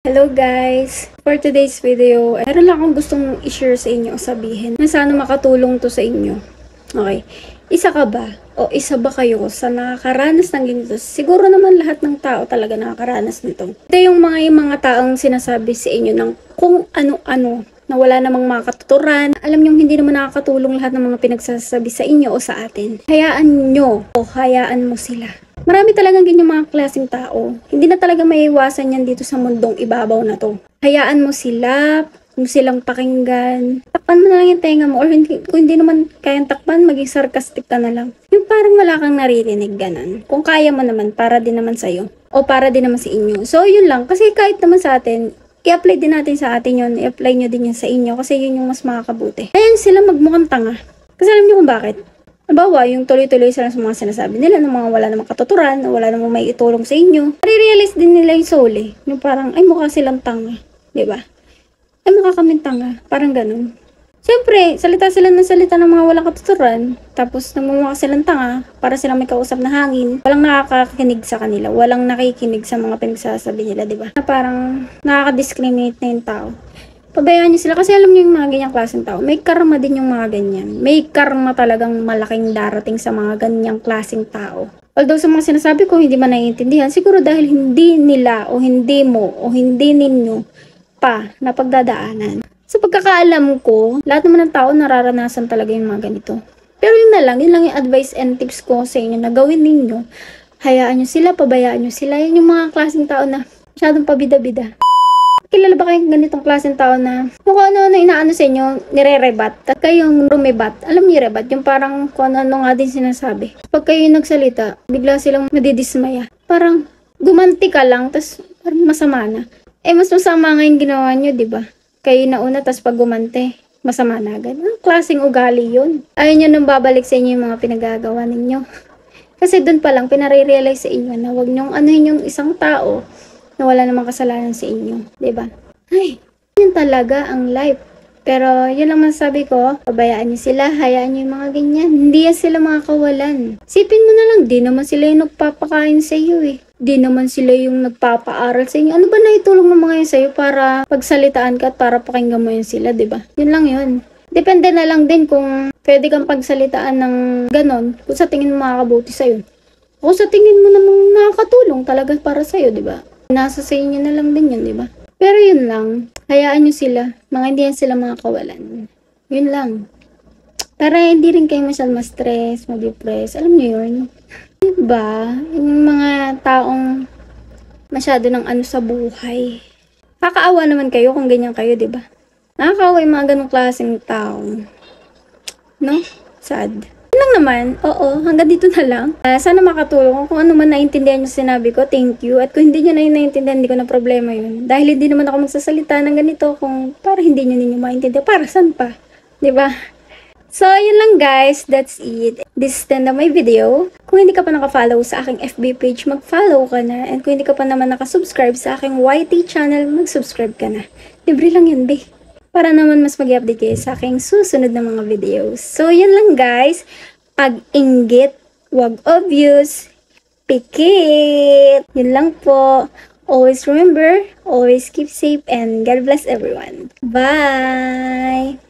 Hello guys! For today's video, meron lang akong gustong i-share sa inyo o sabihin na sana makatulong to sa inyo. Okay. Isa ka ba? O isa ba kayo sa nakakaranas ng ganito? Siguro naman lahat ng tao talaga nakakaranas nito. Ito yung mga taong sinasabi sa inyo ng kung ano-ano na wala namang makatuturan. Alam nyo, hindi naman nakakatulong lahat ng mga pinagsasabi sa inyo o sa atin. Hayaan nyo o hayaan mo sila. Marami talagang ganyan mga klaseng tao. Hindi na talaga maiiwasan yan dito sa mundong ibabaw na to. Hayaan mo sila, kung silang pakinggan. Takpan mo na lang yung tenga mo. Or kung hindi naman kayang takpan, maging sarcastic ka na lang. Yung parang wala kang naririnig, ganon. Kung kaya mo naman, para din naman sa'yo. O para din naman sa inyo. So, yun lang. Kasi kahit naman sa atin, i-apply din natin sa atin yun. I-apply nyo din yun sa inyo. Kasi yun yung mas makakabuti. Ayan sila magmukhang tanga. Kasi alam nyo kung bakit? Nabawa, yung tuloy-tuloy sila sa mga sinasabi nila ng mga wala namang katuturan, wala namang may itulong sa inyo. Marirealize din nila yung soul eh. Yung parang, ay mukha silang tanga. Diba? Ay mukha kaming tanga. Parang ganun. Siyempre, salita sila ng salita ng mga walang katuturan. Tapos, namumukha silang tanga para silang may kausap na hangin. Walang nakakakinig sa kanila. Walang nakikinig sa mga pinagsasabi nila, diba? Na parang nakaka-discriminate na yung tao. Pabayaan nyo sila kasi alam nyo yung mga ganyang klaseng tao. May karma din yung mga ganyan. May karma talagang malaking darating sa mga ganyang klaseng tao. Although sa mga sinasabi ko hindi man naiintindihan, siguro dahil hindi nila o hindi mo o hindi ninyo pa napagdadaanan. Sa pagkakaalam ko, lahat naman ng tao nararanasan talaga yung mga ganito. Pero yun lang yung advice and tips ko sa inyo na gawin ninyo. Hayaan nyo sila, pabayaan nyo sila. Yan yung mga klaseng tao na masyadong pabida-bida. Kilala ba kayong ganitong klaseng tao na kung ano-ano inaano sa inyo, nire-rebat, at kayong rumibat? Alam niyo rebat, yung parang kung ano nga din sinasabi. Pag kayo nagsalita, bigla silang madidismaya. Parang gumanti ka lang, tas parang masama na. Eh, mas masama nga yung ginawa nyo, di ba? Kayo na una, tas pag gumante, masama na agad. Anong klaseng ugali yun? Ayaw nyo nang babalik sa inyo yung mga pinagagawa ninyo. Kasi dun pa lang, pinare-realize sa inyo na wag nyong anuhin yung isang tao na wala namang kasalanan sa inyo, 'di ba? Ay, yun talaga ang life. Pero yun lang masasabi ko, pabayaan niyo sila, hayaan niyo yung mga ganyan. Hindi yan sila mga kawalan. Sipin mo na lang, di naman sila yung nagpapakain sa iyo eh. Di naman sila yung nagpapaaral sa inyo. Ano ba naitulong ng mga yun sa iyo para pagsalitaan ka at para pakinggan mo yun sila, 'di ba? Yun lang yun. Depende na lang din kung pwede kang pagsalitaan ng ganon, kung sa tingin mo makakabuti sa iyo. O sa tingin mo namang nakakatulong talaga para sa iyo, 'di ba? Nasa sa inyo na lang din yun, di ba? Pero yun lang. Hayaan nyo sila. Mga hindi yan sila mga kawalan. Yun lang. Para hindi rin kayo masyadong ma-stress, ma-depress. Alam nyo yun? Diba? Yung mga taong masyado ng ano sa buhay. Kakaawa naman kayo kung ganyan kayo, di ba? Nakakaawa yung mga ganong klaseng tao. No? Sad. Lang naman, oo, hanggang dito na lang. Sana makatulong. Kung ano man naintindihan yung sinabi ko, thank you. At kung hindi nyo na yun naintindihan, hindi ko na problema yun. Dahil hindi naman ako magsasalita ng ganito kung para hindi nyo ninyo maintindihan. Para saan pa? Diba? So, yun lang guys. That's it. This is the end of my video. Kung hindi ka pa nakafollow sa aking FB page, mag-follow ka na. And kung hindi ka pa naman nakasubscribe sa aking YT channel, mag-subscribe ka na. Libre lang yun, be. Para naman mas mag-update kayo sa aking susunod na mga videos. So, yun lang guys. Pag-inggit, wag obvious, pikit. Yun lang po. Always remember, always keep safe, and God bless everyone. Bye!